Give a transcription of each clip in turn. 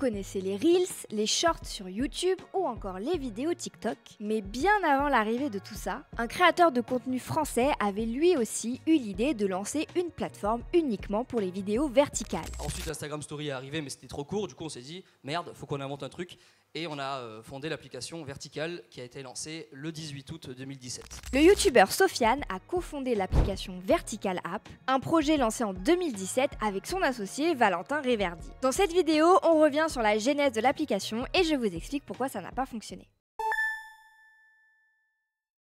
connaissez les Reels, les Shorts sur YouTube ou encore les vidéos TikTok. Mais bien avant l'arrivée de tout ça, un créateur de contenu français avait lui aussi eu l'idée de lancer une plateforme uniquement pour les vidéos verticales. Ensuite, l'Instagram Story est arrivé, mais c'était trop court. Du coup, on s'est dit, merde, faut qu'on invente un truc. Et on a fondé l'application Vertical qui a été lancée le 18 août 2017. Le youtubeur Sofiane a cofondé l'application Vertical App, un projet lancé en 2017 avec son associé Valentin Reverdy. Dans cette vidéo, on revient sur la genèse de l'application et je vous explique pourquoi ça n'a pas fonctionné.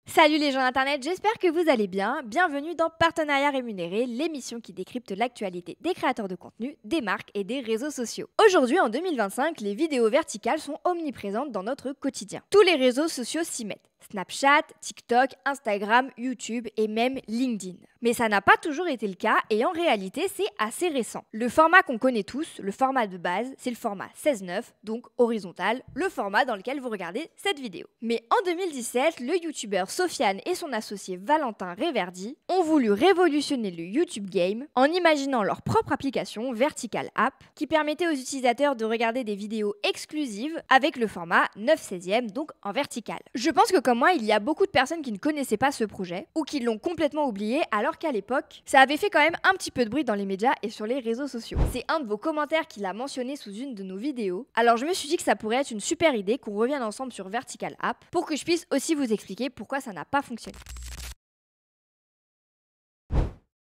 Salut les gens d'internet, j'espère que vous allez bien. Bienvenue dans Partenariat Rémunéré, l'émission qui décrypte l'actualité des créateurs de contenu, des marques et des réseaux sociaux. Aujourd'hui, en 2025, les vidéos verticales sont omniprésentes dans notre quotidien. Tous les réseaux sociaux s'y mettent. Snapchat, TikTok, Instagram, YouTube et même LinkedIn. Mais ça n'a pas toujours été le cas et en réalité c'est assez récent. Le format qu'on connaît tous, le format de base, c'est le format 16:9, donc horizontal, le format dans lequel vous regardez cette vidéo. Mais en 2017, le youtubeur Sofiane et son associé Valentin Reverdy ont voulu révolutionner le YouTube Game en imaginant leur propre application Vertical App qui permettait aux utilisateurs de regarder des vidéos exclusives avec le format 9/16, donc en vertical. Je pense que comme moi, il y a beaucoup de personnes qui ne connaissaient pas ce projet ou qui l'ont complètement oublié alors qu'à l'époque, ça avait fait quand même un petit peu de bruit dans les médias et sur les réseaux sociaux. C'est un de vos commentaires qui l'a mentionné sous une de nos vidéos. Alors je me suis dit que ça pourrait être une super idée qu'on revienne ensemble sur Vertical App pour que je puisse aussi vous expliquer pourquoi ça n'a pas fonctionné.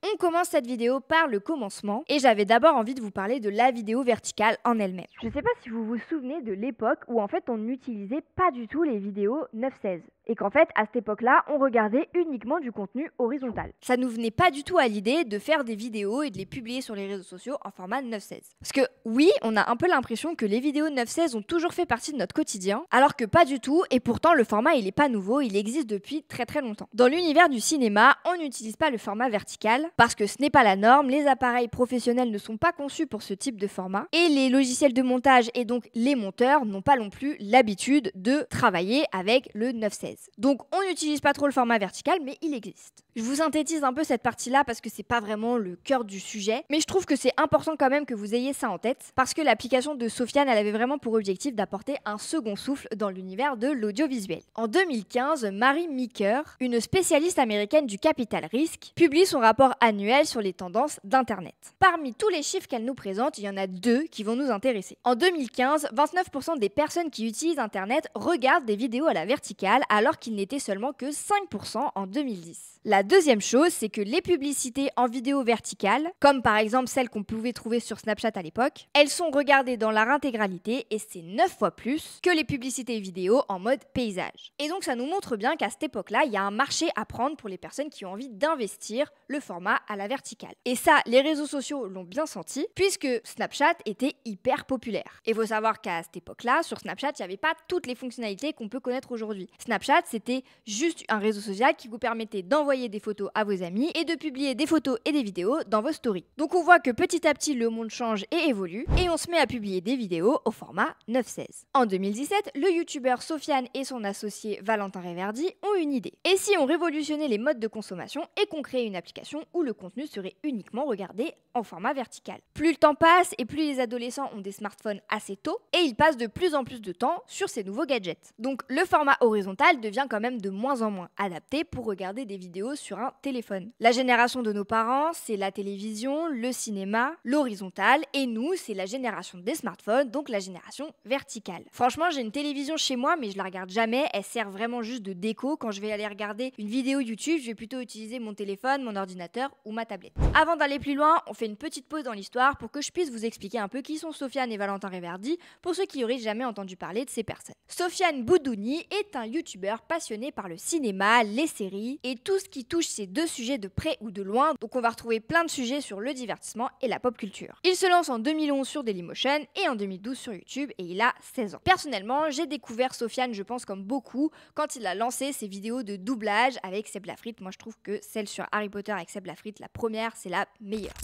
On commence cette vidéo par le commencement et j'avais d'abord envie de vous parler de la vidéo verticale en elle-même. Je ne sais pas si vous vous souvenez de l'époque où en fait on n'utilisait pas du tout les vidéos 9/16 et qu'en fait à cette époque-là on regardait uniquement du contenu horizontal. Ça nous venait pas du tout à l'idée de faire des vidéos et de les publier sur les réseaux sociaux en format 9/16. Parce que oui, on a un peu l'impression que les vidéos 9/16 ont toujours fait partie de notre quotidien alors que pas du tout et pourtant le format il est pas nouveau, il existe depuis très très longtemps. Dans l'univers du cinéma, on n'utilise pas le format vertical parce que ce n'est pas la norme, les appareils professionnels ne sont pas conçus pour ce type de format et les logiciels de montage et donc les monteurs n'ont pas non plus l'habitude de travailler avec le 9/16. Donc on n'utilise pas trop le format vertical mais il existe. Je vous synthétise un peu cette partie-là parce que c'est pas vraiment le cœur du sujet, mais je trouve que c'est important quand même que vous ayez ça en tête parce que l'application de Sofiane elle avait vraiment pour objectif d'apporter un second souffle dans l'univers de l'audiovisuel. En 2015, Mary Meeker, une spécialiste américaine du capital risque, publie son rapport annuel sur les tendances d'Internet. Parmi tous les chiffres qu'elle nous présente, il y en a deux qui vont nous intéresser. En 2015, 29% des personnes qui utilisent Internet regardent des vidéos à la verticale alors qu'il n'était seulement que 5% en 2010. La deuxième chose, c'est que les publicités en vidéo verticale, comme par exemple celles qu'on pouvait trouver sur Snapchat à l'époque, elles sont regardées dans leur intégralité et c'est 9 fois plus que les publicités vidéo en mode paysage. Et donc ça nous montre bien qu'à cette époque-là, il y a un marché à prendre pour les personnes qui ont envie d'investir le format à la verticale. Et ça, les réseaux sociaux l'ont bien senti, puisque Snapchat était hyper populaire. Et il faut savoir qu'à cette époque-là, sur Snapchat, il n'y avait pas toutes les fonctionnalités qu'on peut connaître aujourd'hui. Snapchat, c'était juste un réseau social qui vous permettait d'envoyer des photos à vos amis et de publier des photos et des vidéos dans vos stories. Donc on voit que petit à petit, le monde change et évolue, et on se met à publier des vidéos au format 9/16. En 2017, le youtubeur Sofiane et son associé Valentin Reverdy ont une idée. Et si on révolutionnait les modes de consommation et qu'on créait une application où le contenu serait uniquement regardé en format vertical. Plus le temps passe et plus les adolescents ont des smartphones assez tôt et ils passent de plus en plus de temps sur ces nouveaux gadgets. Donc le format horizontal devient quand même de moins en moins adapté pour regarder des vidéos sur un téléphone. La génération de nos parents, c'est la télévision, le cinéma, l'horizontal et nous, c'est la génération des smartphones, donc la génération verticale. Franchement, j'ai une télévision chez moi mais je la regarde jamais, elle sert vraiment juste de déco. Quand je vais aller regarder une vidéo YouTube, je vais plutôt utiliser mon téléphone, mon ordinateur ou ma tablette. Avant d'aller plus loin, on fait une petite pause dans l'histoire pour que je puisse vous expliquer un peu qui sont Sofiane et Valentin Reverdy pour ceux qui auraient jamais entendu parler de ces personnes. Sofiane Boudouni est un youtubeur passionné par le cinéma, les séries et tout ce qui touche ces deux sujets de près ou de loin, donc on va retrouver plein de sujets sur le divertissement et la pop culture. Il se lance en 2011 sur Dailymotion et en 2012 sur YouTube et il a 16 ans. Personnellement, j'ai découvert Sofiane, je pense comme beaucoup, quand il a lancé ses vidéos de doublage avec Seb Lafrite. Moi je trouve que celle sur Harry Potter avec Seb Lafrite, la première, c'est la meilleure.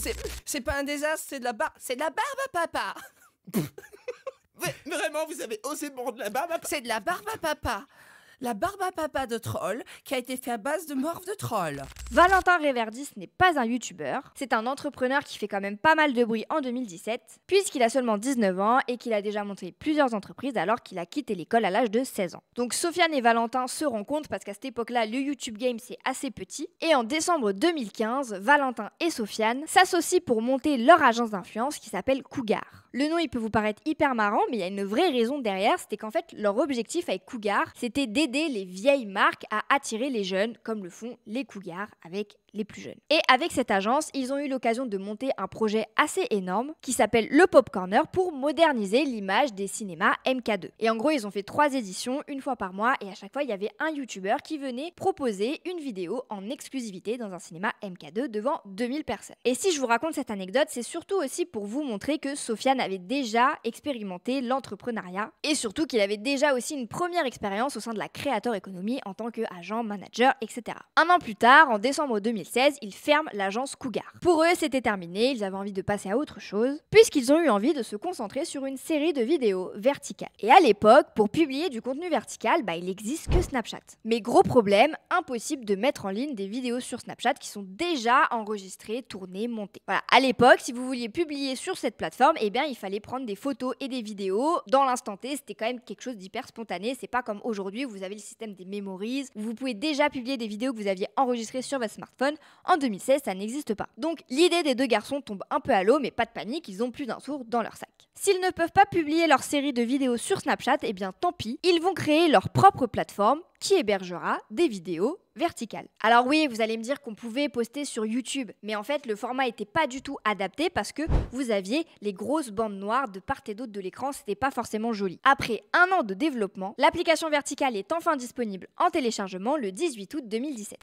C'est pas un désastre, c'est de la barbe à papa. Vraiment, vous avez osé mordre la barbe à papa. C'est de la barbe à papa. La barbe à papa de troll qui a été fait à base de morve de troll. Valentin Réverdis n'est pas un youtubeur, c'est un entrepreneur qui fait quand même pas mal de bruit en 2017, puisqu'il a seulement 19 ans et qu'il a déjà monté plusieurs entreprises alors qu'il a quitté l'école à l'âge de 16 ans. Donc Sofiane et Valentin se rencontrent parce qu'à cette époque-là, le YouTube Game c'est assez petit, et en décembre 2015, Valentin et Sofiane s'associent pour monter leur agence d'influence qui s'appelle Cougar. Le nom il peut vous paraître hyper marrant, mais il y a une vraie raison derrière, c'était qu'en fait leur objectif avec Cougar, c'était d'aider les vieilles marques à attirer les jeunes, comme le font les Cougars avec les plus jeunes. Et avec cette agence, ils ont eu l'occasion de monter un projet assez énorme qui s'appelle le Pop Corner pour moderniser l'image des cinémas MK2. Et en gros, ils ont fait 3 éditions, une fois par mois, et à chaque fois, il y avait un youtubeur qui venait proposer une vidéo en exclusivité dans un cinéma MK2 devant 2000 personnes. Et si je vous raconte cette anecdote, c'est surtout aussi pour vous montrer que Sofiane avait déjà expérimenté l'entrepreneuriat et surtout qu'il avait déjà aussi une première expérience au sein de la Creator Economy en tant qu'agent, manager, etc. Un an plus tard, en décembre 2016, ils ferment l'agence Cougar. Pour eux, c'était terminé, ils avaient envie de passer à autre chose, puisqu'ils ont eu envie de se concentrer sur une série de vidéos verticales. Et à l'époque, pour publier du contenu vertical, il n'existe que Snapchat. Mais gros problème, impossible de mettre en ligne des vidéos sur Snapchat qui sont déjà enregistrées, tournées, montées. Voilà, à l'époque, si vous vouliez publier sur cette plateforme, il fallait prendre des photos et des vidéos dans l'instant T, c'était quand même quelque chose d'hyper spontané, c'est pas comme aujourd'hui où vous avez le système des memories, où vous pouvez déjà publier des vidéos que vous aviez enregistrées sur votre smartphone. En 2016, ça n'existe pas. Donc l'idée des deux garçons tombe un peu à l'eau, mais pas de panique, ils ont plus d'un tour dans leur sac. S'ils ne peuvent pas publier leur série de vidéos sur Snapchat, tant pis, ils vont créer leur propre plateforme qui hébergera des vidéos verticales. Alors oui, vous allez me dire qu'on pouvait poster sur YouTube, mais en fait le format n'était pas du tout adapté parce que vous aviez les grosses bandes noires de part et d'autre de l'écran, c'était pas forcément joli. Après un an de développement, l'application verticale est enfin disponible en téléchargement le 18 août 2017.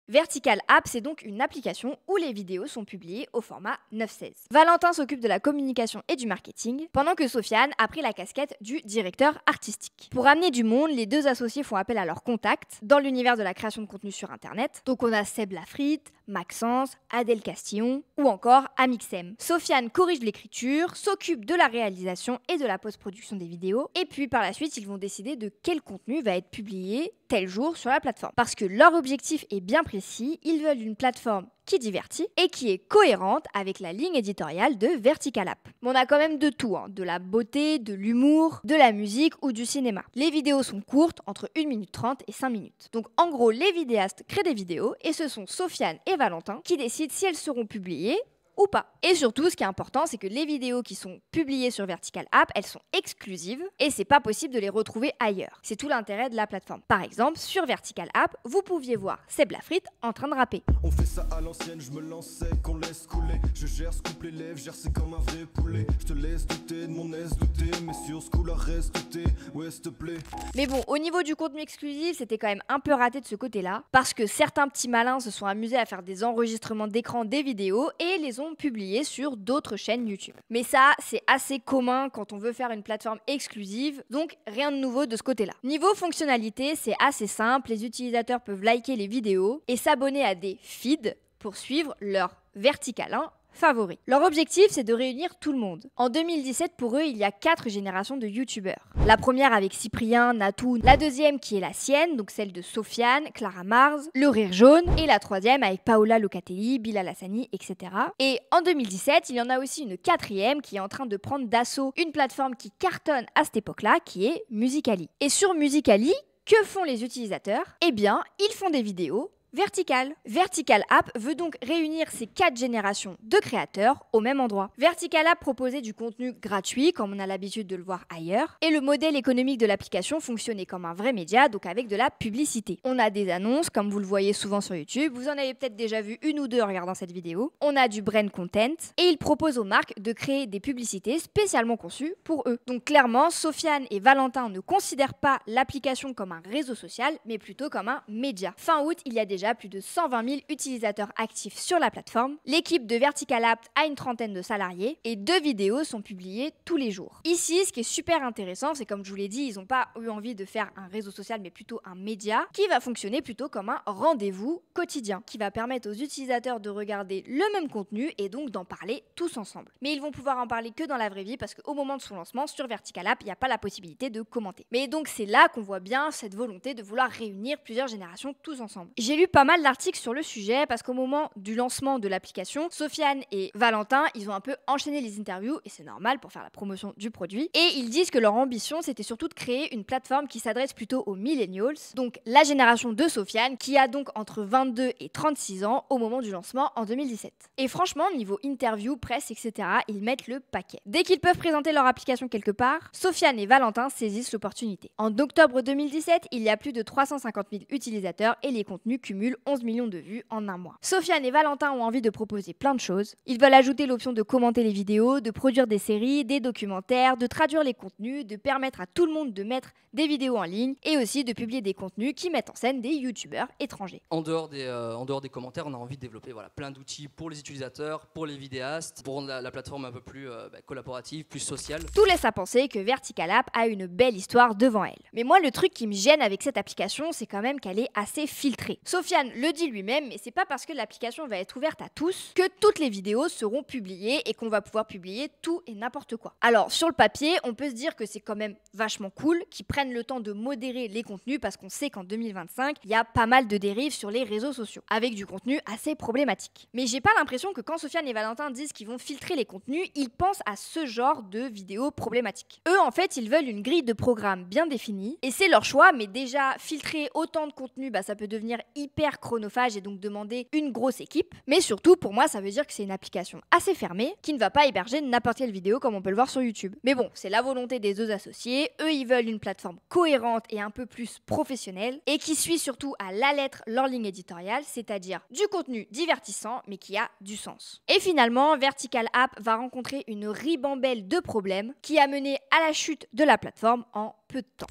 Vertical App, c'est donc une application où les vidéos sont publiées au format 9:16. Valentin s'occupe de la communication et du marketing, pendant que Sofiane a pris la casquette du directeur artistique. Pour amener du monde, les deux associés font appel à leurs contacts dans l'univers de la création de contenu sur Internet. Donc on a Seb Lafrite, Maxence, Adèle Castillon ou encore Amixem. Sofiane corrige l'écriture, s'occupe de la réalisation et de la post-production des vidéos, et puis par la suite, ils vont décider de quel contenu va être publié tel jour sur la plateforme. Parce que leur objectif est bien précis, ils veulent une plateforme qui divertit et qui est cohérente avec la ligne éditoriale de Vertical App. Mais on a quand même de tout, de la beauté, de l'humour, de la musique ou du cinéma. Les vidéos sont courtes, entre 1 minute 30 et 5 minutes. Donc en gros, les vidéastes créent des vidéos et ce sont Sofiane et Valentin qui décident si elles seront publiées ou pas. Et surtout, ce qui est important, c'est que les vidéos qui sont publiées sur Vertical App, elles sont exclusives et c'est pas possible de les retrouver ailleurs. C'est tout l'intérêt de la plateforme. Par exemple, sur Vertical App, vous pouviez voir Seb Lafrite en train de rapper. On fait ça à l'ancienne, je me lançais, qu'on laisse couler. Je gère ce couple élève, gère c'est comme un vrai poulet. Je te laisse douter de mon aise douter, mais sur ce coup-là reste douter, ouais s'il te plaît. Mais bon, au niveau du contenu exclusif, c'était quand même un peu raté de ce côté-là, parce que certains petits malins se sont amusés à faire des enregistrements d'écran des vidéos et les ont publiés sur d'autres chaînes YouTube. Mais ça, c'est assez commun quand on veut faire une plateforme exclusive, donc rien de nouveau de ce côté-là. Niveau fonctionnalité, c'est assez simple, les utilisateurs peuvent liker les vidéos et s'abonner à des feeds pour suivre leur verticalin favoris. Leur objectif, c'est de réunir tout le monde. En 2017, pour eux, il y a 4 générations de youtubeurs. La première avec Cyprien, Natou, la deuxième qui est la sienne, donc celle de Sofiane, Clara Mars, Le Rire Jaune, et la troisième avec Paola Locatelli, Bilal Hassani, etc. Et en 2017, il y en a aussi une quatrième qui est en train de prendre d'assaut une plateforme qui cartonne à cette époque-là, qui est Musical.ly. Et sur Musical.ly, que font les utilisateurs ? Ils font des vidéos verticales. Vertical App veut donc réunir ces 4 générations de créateurs au même endroit. Vertical App proposait du contenu gratuit, comme on a l'habitude de le voir ailleurs, et le modèle économique de l'application fonctionnait comme un vrai média, donc avec de la publicité. On a des annonces, comme vous le voyez souvent sur YouTube, vous en avez peut-être déjà vu une ou deux en regardant cette vidéo. On a du brand content, et ils proposent aux marques de créer des publicités spécialement conçues pour eux. Donc clairement, Sofiane et Valentin ne considèrent pas l'application comme un réseau social, mais plutôt comme un média. Fin août, il y a déjà déjà plus de 120 000 utilisateurs actifs sur la plateforme. L'équipe de Vertical App a une trentaine de salariés et 2 vidéos sont publiées tous les jours. Ici, ce qui est super intéressant, c'est comme je vous l'ai dit, ils n'ont pas eu envie de faire un réseau social, mais plutôt un média qui va fonctionner plutôt comme un rendez-vous quotidien, qui va permettre aux utilisateurs de regarder le même contenu et donc d'en parler tous ensemble. Mais ils vont pouvoir en parler que dans la vraie vie parce qu'au moment de son lancement, sur Vertical App, il n'y a pas la possibilité de commenter. Mais donc c'est là qu'on voit bien cette volonté de vouloir réunir plusieurs générations tous ensemble. J'ai lu pas mal d'articles sur le sujet parce qu'au moment du lancement de l'application, Sofiane et Valentin, ils ont un peu enchaîné les interviews et c'est normal pour faire la promotion du produit. Et ils disent que leur ambition, c'était surtout de créer une plateforme qui s'adresse plutôt aux millennials, donc la génération de Sofiane, qui a donc entre 22 et 36 ans au moment du lancement en 2017. Et franchement, niveau interview, presse, etc., ils mettent le paquet. Dès qu'ils peuvent présenter leur application quelque part, Sofiane et Valentin saisissent l'opportunité. En octobre 2017, il y a plus de 350 000 utilisateurs et les contenus cumulent 11 millions de vues en un mois. Sofiane et Valentin ont envie de proposer plein de choses. Ils veulent ajouter l'option de commenter les vidéos, de produire des séries, des documentaires, de traduire les contenus, de permettre à tout le monde de mettre des vidéos en ligne et aussi de publier des contenus qui mettent en scène des youtubeurs étrangers. En dehors des commentaires, on a envie de développer plein d'outils pour les utilisateurs, pour les vidéastes, pour rendre la plateforme un peu plus collaborative, plus sociale. Tout laisse à penser que Vertical App a une belle histoire devant elle. Mais moi, le truc qui me gêne avec cette application, c'est quand même qu'elle est assez filtrée. Sofiane le dit lui-même, mais c'est pas parce que l'application va être ouverte à tous que toutes les vidéos seront publiées et qu'on va pouvoir publier tout et n'importe quoi. Alors, sur le papier, on peut se dire que c'est quand même vachement cool qu'ils prennent le temps de modérer les contenus parce qu'on sait qu'en 2025, il y a pas mal de dérives sur les réseaux sociaux, avec du contenu assez problématique. Mais j'ai pas l'impression que quand Sofiane et Valentin disent qu'ils vont filtrer les contenus, ils pensent à ce genre de vidéos problématiques. Eux, en fait, ils veulent une grille de programme bien définie, et c'est leur choix, mais déjà, filtrer autant de contenu, ça peut devenir hyper chronophage et donc demander une grosse équipe. Mais surtout, pour moi, ça veut dire que c'est une application assez fermée, qui ne va pas héberger n'importe quelle vidéo comme on peut le voir sur YouTube. Mais bon, c'est la volonté des deux associés, eux, ils veulent une plateforme cohérente et un peu plus professionnelle, et qui suit surtout à la lettre leur ligne éditoriale, c'est-à-dire du contenu divertissant, mais qui a du sens. Et finalement, Vertical App va rencontrer une ribambelle de problèmes qui a mené à la chute de la plateforme en peu de temps.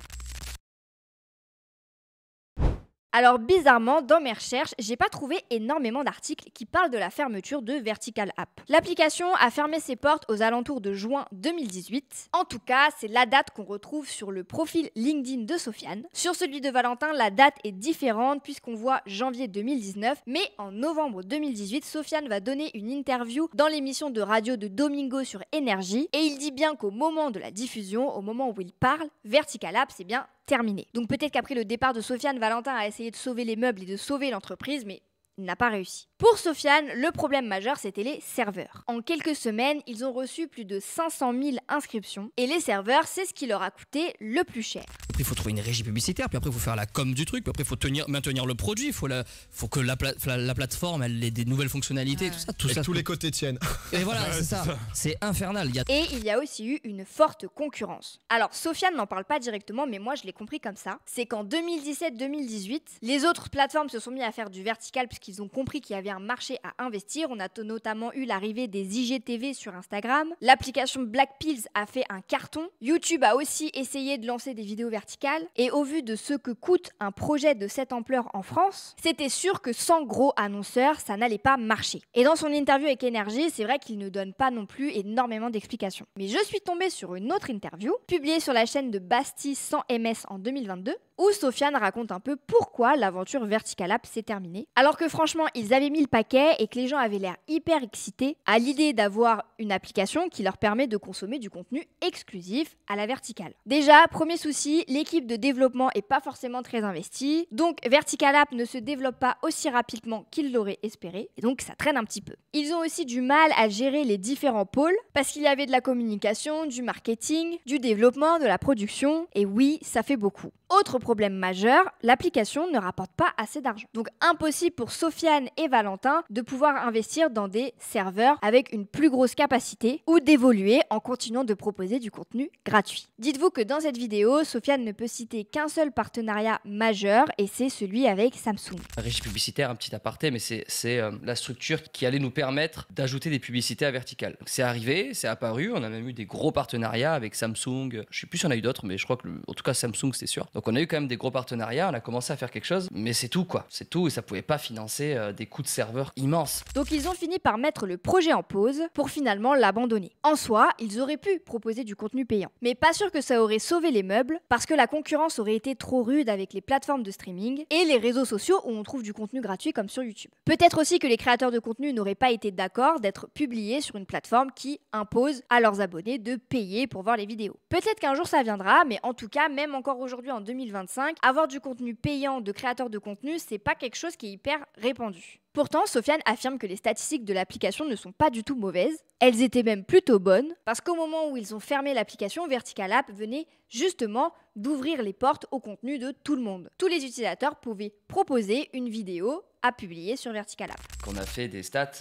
Alors bizarrement, dans mes recherches, j'ai pas trouvé énormément d'articles qui parlent de la fermeture de Vertical App. L'application a fermé ses portes aux alentours de juin 2018. En tout cas, c'est la date qu'on retrouve sur le profil LinkedIn de Sofiane. Sur celui de Valentin, la date est différente puisqu'on voit janvier 2019, mais en novembre 2018, Sofiane va donner une interview dans l'émission de radio de Domingo sur Énergie et il dit bien qu'au moment de la diffusion, au moment où il parle, Vertical App, c'est bien terminé. Donc peut-être qu'après le départ de Sofiane, Valentin a essayé de sauver les meubles et de sauver l'entreprise, mais il n'a pas réussi. Pour Sofiane, le problème majeur, c'était les serveurs. En quelques semaines, ils ont reçu plus de 500 000 inscriptions. Et les serveurs, c'est ce qui leur a coûté le plus cher. Après, il faut trouver une régie publicitaire, puis après, il faut faire la com du truc, puis après, il faut maintenir le produit, il faut que la plateforme elle ait des nouvelles fonctionnalités, tout ça. Tous les côtés tiennent. Et voilà, c'est ça. C'est infernal. Et il y a aussi eu une forte concurrence. Alors, Sofiane n'en parle pas directement, mais moi, je l'ai compris comme ça. C'est qu'en 2017-2018, les autres plateformes se sont mis à faire du vertical, qu'ils ont compris qu'il y avait un marché à investir. On a notamment eu l'arrivée des IGTV sur Instagram. L'application Blackpills a fait un carton. YouTube a aussi essayé de lancer des vidéos verticales. Et au vu de ce que coûte un projet de cette ampleur en France, c'était sûr que sans gros annonceurs, ça n'allait pas marcher. Et dans son interview avec Énergie, c'est vrai qu'il ne donne pas non plus énormément d'explications. Mais je suis tombée sur une autre interview, publiée sur la chaîne de Bastille sans MS en 2022, où Sofiane raconte un peu pourquoi l'aventure Vertical App s'est terminée. Alors que franchement, ils avaient mis le paquet et que les gens avaient l'air hyper excités à l'idée d'avoir une application qui leur permet de consommer du contenu exclusif à la verticale. Déjà, premier souci, l'équipe de développement est pas forcément très investie, donc Vertical App ne se développe pas aussi rapidement qu'ils l'auraient espéré, et donc ça traîne un petit peu. Ils ont aussi du mal à gérer les différents pôles, parce qu'il y avait de la communication, du marketing, du développement, de la production, et oui, ça fait beaucoup. Autre problème majeur, l'application ne rapporte pas assez d'argent. Donc impossible pour Sofiane et Valentin de pouvoir investir dans des serveurs avec une plus grosse capacité ou d'évoluer en continuant de proposer du contenu gratuit. Dites-vous que dans cette vidéo, Sofiane ne peut citer qu'un seul partenariat majeur et c'est celui avec Samsung. La régie publicitaire, un petit aparté, mais c'est la structure qui allait nous permettre d'ajouter des publicités à Vertical. C'est arrivé, c'est apparu, on a même eu des gros partenariats avec Samsung. Je sais plus si on a eu d'autres, mais je crois que en tout cas Samsung, c'est sûr. Donc Donc on a eu quand même des gros partenariats, on a commencé à faire quelque chose, mais c'est tout quoi, c'est tout, et ça pouvait pas financer des coûts de serveur immenses. Donc ils ont fini par mettre le projet en pause pour finalement l'abandonner. En soi, ils auraient pu proposer du contenu payant, mais pas sûr que ça aurait sauvé les meubles parce que la concurrence aurait été trop rude avec les plateformes de streaming et les réseaux sociaux où on trouve du contenu gratuit comme sur YouTube. Peut-être aussi que les créateurs de contenu n'auraient pas été d'accord d'être publiés sur une plateforme qui impose à leurs abonnés de payer pour voir les vidéos. Peut-être qu'un jour ça viendra, mais en tout cas, même encore aujourd'hui en 2025, avoir du contenu payant de créateurs de contenu, c'est pas quelque chose qui est hyper répandu. Pourtant, Sofiane affirme que les statistiques de l'application ne sont pas du tout mauvaises, elles étaient même plutôt bonnes, parce qu'au moment où ils ont fermé l'application, Vertical App venait justement d'ouvrir les portes au contenu de tout le monde. Tous les utilisateurs pouvaient proposer une vidéo à publier sur Vertical App. Quand on a fait des stats,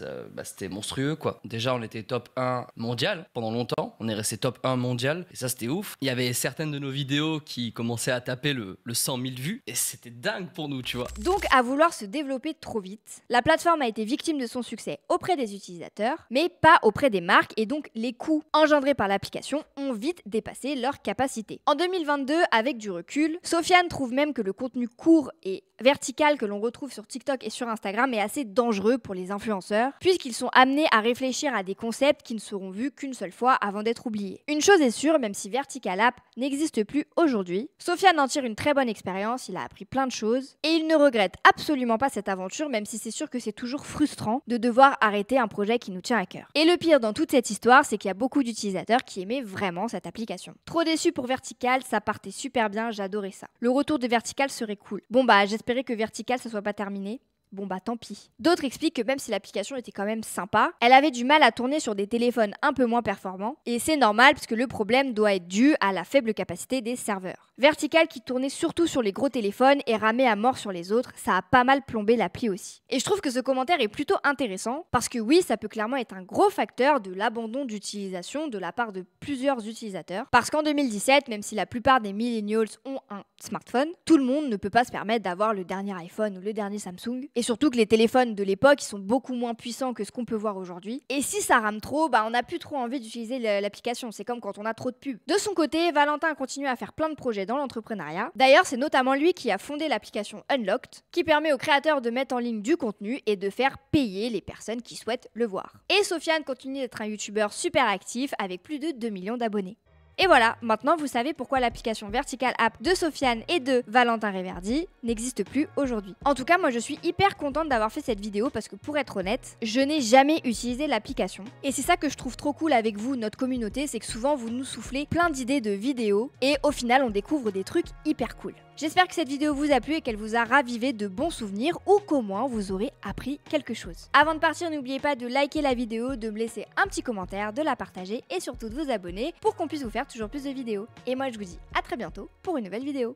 c'était monstrueux quoi. Déjà on était top 1 mondial pendant longtemps, on est resté top 1 mondial et ça c'était ouf. Il y avait certaines de nos vidéos qui commençaient à taper le 100 000 vues et c'était dingue pour nous tu vois. Donc à vouloir se développer trop vite, la plateforme a été victime de son succès auprès des utilisateurs, mais pas auprès des marques et donc les coûts engendrés par l'application ont vite dépassé leur capacité. En 2022, avec du recul, Sofiane trouve même que le contenu court et vertical que l'on retrouve sur TikTok et sur Instagram est assez dangereux pour les influenceurs, puisqu'ils sont amenés à réfléchir à des concepts qui ne seront vus qu'une seule fois avant d'être oubliés. Une chose est sûre, même si Vertical App n'existe plus aujourd'hui, Sofiane en tire une très bonne expérience, il a appris plein de choses, et il ne regrette absolument pas cette aventure, même si c'est sûr que c'est toujours frustrant de devoir arrêter un projet qui nous tient à cœur. Et le pire dans toute cette histoire, c'est qu'il y a beaucoup d'utilisateurs qui aimaient vraiment cette application. Trop déçu pour Vertical, ça partait super bien, j'adorais ça. Le retour de Vertical serait cool. Bon bah j'espérais que Vertical ça soit pas terminé. Bon bah tant pis. D'autres expliquent que même si l'application était quand même sympa, elle avait du mal à tourner sur des téléphones un peu moins performants, et c'est normal puisque le problème doit être dû à la faible capacité des serveurs. Vertical qui tournait surtout sur les gros téléphones et ramait à mort sur les autres, ça a pas mal plombé l'appli aussi. Et je trouve que ce commentaire est plutôt intéressant, parce que oui, ça peut clairement être un gros facteur de l'abandon d'utilisation de la part de plusieurs utilisateurs, parce qu'en 2017, même si la plupart des millennials ont un smartphone, tout le monde ne peut pas se permettre d'avoir le dernier iPhone ou le dernier Samsung, et surtout que les téléphones de l'époque sont beaucoup moins puissants que ce qu'on peut voir aujourd'hui. Et si ça rame trop, on n'a plus trop envie d'utiliser l'application. C'est comme quand on a trop de pubs. De son côté, Valentin continue à faire plein de projets dans l'entrepreneuriat. D'ailleurs, c'est notamment lui qui a fondé l'application Unlocked, qui permet aux créateurs de mettre en ligne du contenu et de faire payer les personnes qui souhaitent le voir. Et Sofiane continue d'être un youtubeur super actif avec plus de 2 millions d'abonnés. Et voilà, maintenant vous savez pourquoi l'application Vertical App de Sofiane et de Valentin Reverdy n'existe plus aujourd'hui. En tout cas, moi je suis hyper contente d'avoir fait cette vidéo parce que pour être honnête, je n'ai jamais utilisé l'application. Et c'est ça que je trouve trop cool avec vous, notre communauté, c'est que souvent vous nous soufflez plein d'idées de vidéos et au final on découvre des trucs hyper cool. J'espère que cette vidéo vous a plu et qu'elle vous a ravivé de bons souvenirs ou qu'au moins vous aurez appris quelque chose. Avant de partir, n'oubliez pas de liker la vidéo, de me laisser un petit commentaire, de la partager et surtout de vous abonner pour qu'on puisse vous faire toujours plus de vidéos. Et moi je vous dis à très bientôt pour une nouvelle vidéo.